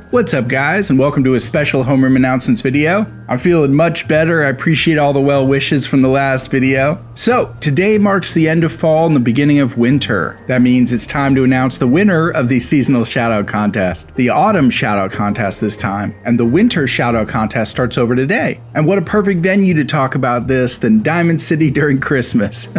What's up guys, and welcome to a special homeroom announcements video. I'm feeling much better. I appreciate all the well wishes from the last video. So, today marks the end of fall and the beginning of winter. That means it's time to announce the winner of the seasonal shoutout contest. The autumn shoutout contest this time, and the winter shoutout contest starts over today. And what a perfect venue to talk about this than Diamond City during Christmas.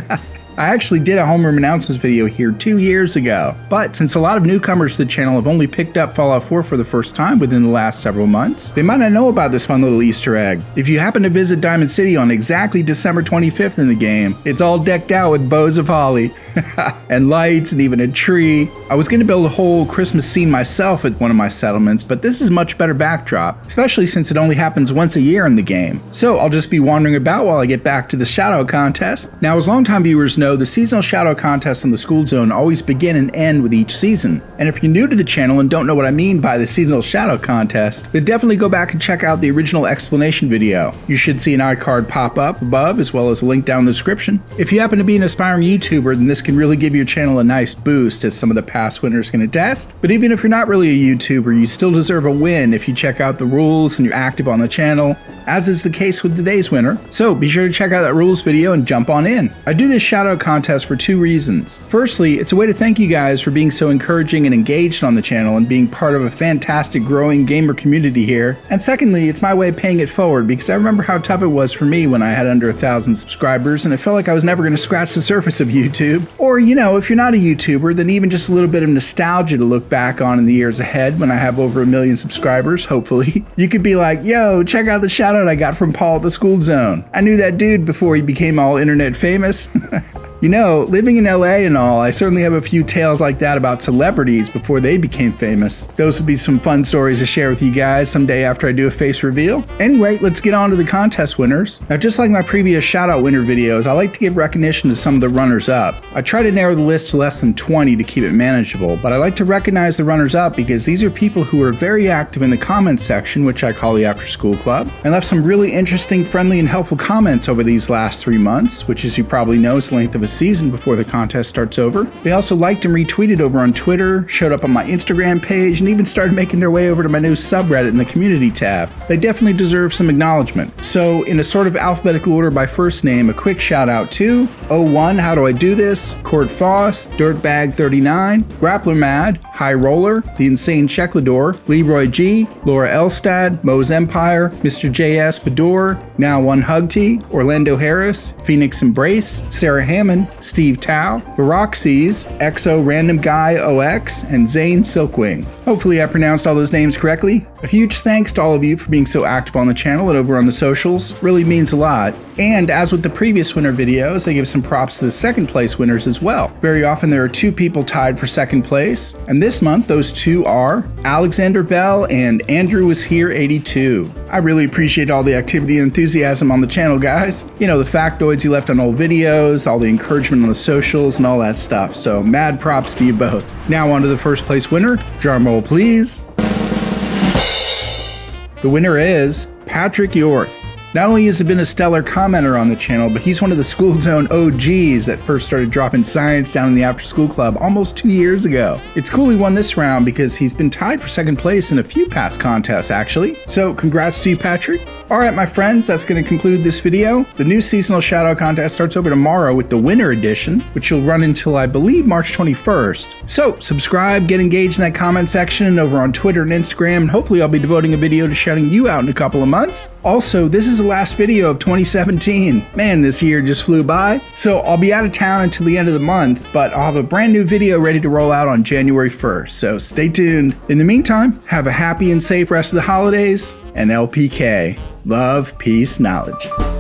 I actually did a homeroom announcements video here 2 years ago, but since a lot of newcomers to the channel have only picked up Fallout 4 for the first time within the last several months, they might not know about this fun little Easter egg. If you happen to visit Diamond City on exactly December 25th in the game, it's all decked out with bows of holly and lights and even a tree. I was going to build a whole Christmas scene myself at one of my settlements, but this is a much better backdrop, especially since it only happens once a year in the game. So I'll just be wandering about while I get back to the shoutout contest. Now, as longtime viewers know, the seasonal shoutout contests on the Skooled Zone always begin and end with each season. And if you're new to the channel and don't know what I mean by the seasonal shoutout contest, then definitely go back and check out the original explanation video. You should see an iCard pop up above as well as a link down in the description. If you happen to be an aspiring YouTuber, then this can really give your channel a nice boost, as some of the past winners can attest. But even if you're not really a YouTuber, you still deserve a win if you check out the rules and you're active on the channel, as is the case with today's winner. So be sure to check out that rules video and jump on in. I do this shoutout contest for two reasons. Firstly, it's a way to thank you guys for being so encouraging and engaged on the channel and being part of a fantastic growing gamer community here. And secondly, it's my way of paying it forward, because I remember how tough it was for me when I had under 1,000 subscribers and it felt like I was never going to scratch the surface of YouTube. Or, you know, if you're not a YouTuber, then even just a little bit of nostalgia to look back on in the years ahead when I have over 1 million subscribers, hopefully. You could be like, yo, check out the shout out I got from Paul at the Skooled Zone. I knew that dude before he became all internet famous. You know, living in LA and all, I certainly have a few tales like that about celebrities before they became famous. Those would be some fun stories to share with you guys someday after I do a face reveal. Anyway, let's get on to the contest winners. Now, just like my previous shoutout winner videos, I like to give recognition to some of the runners up. I try to narrow the list to less than 20 to keep it manageable, but I like to recognize the runners up because these are people who are very active in the comments section, which I call the After School Club, and left some really interesting, friendly, and helpful comments over these last 3 months, which, as you probably know, is the length of a season before the contest starts over. They also liked and retweeted over on Twitter, showed up on my Instagram page, and even started making their way over to my new subreddit in the community tab. They definitely deserve some acknowledgement. So, in a sort of alphabetical order by first name, a quick shout out to 01 How Do I Do This, Court Foss, Dirtbag39, Grappler Mad, High Roller, The Insane Checklador, Leroy G, Laura Elstad, Moe's Empire, Mr. JS Bador, Now One Hugty, Orlando Harris, Phoenix Embrace, Sarah Hammond, Steve Tao, Baroxes, XO Random Guy OX, and Zane Silkwing. Hopefully I pronounced all those names correctly. A huge thanks to all of you for being so active on the channel and over on the socials. Really means a lot. And as with the previous winner videos, I give some props to the second place winners as well. Very often there are 2 people tied for second place, and this month those 2 are Alexander Bell and Andrew Was Here 82. I really appreciate all the activity and enthusiasm on the channel, guys. You know, the factoids you left on old videos, all the encouragement on the socials, and all that stuff. So mad props to you both. Now on to the first place winner. Drum roll, please. The winner is Patrik Hjorth. Not only has he been a stellar commenter on the channel, but he's one of the Skooled Zone OGs that first started dropping science down in the After School Club almost 2 years ago. It's cool he won this round because he's been tied for second place in a few past contests, actually. So congrats to you, Patrik. Alright, my friends, that's going to conclude this video. The new seasonal shoutout contest starts over tomorrow with the winter edition, which will run until, I believe, March 21st. So subscribe, get engaged in that comment section and over on Twitter and Instagram, and hopefully I'll be devoting a video to shouting you out in a couple of months. Also, this is the last video of 2017. Man, this year just flew by. So I'll be out of town until the end of the month, but I'll have a brand new video ready to roll out on January 1st, so stay tuned. In the meantime, have a happy and safe rest of the holidays, and LPK. Love, peace, knowledge.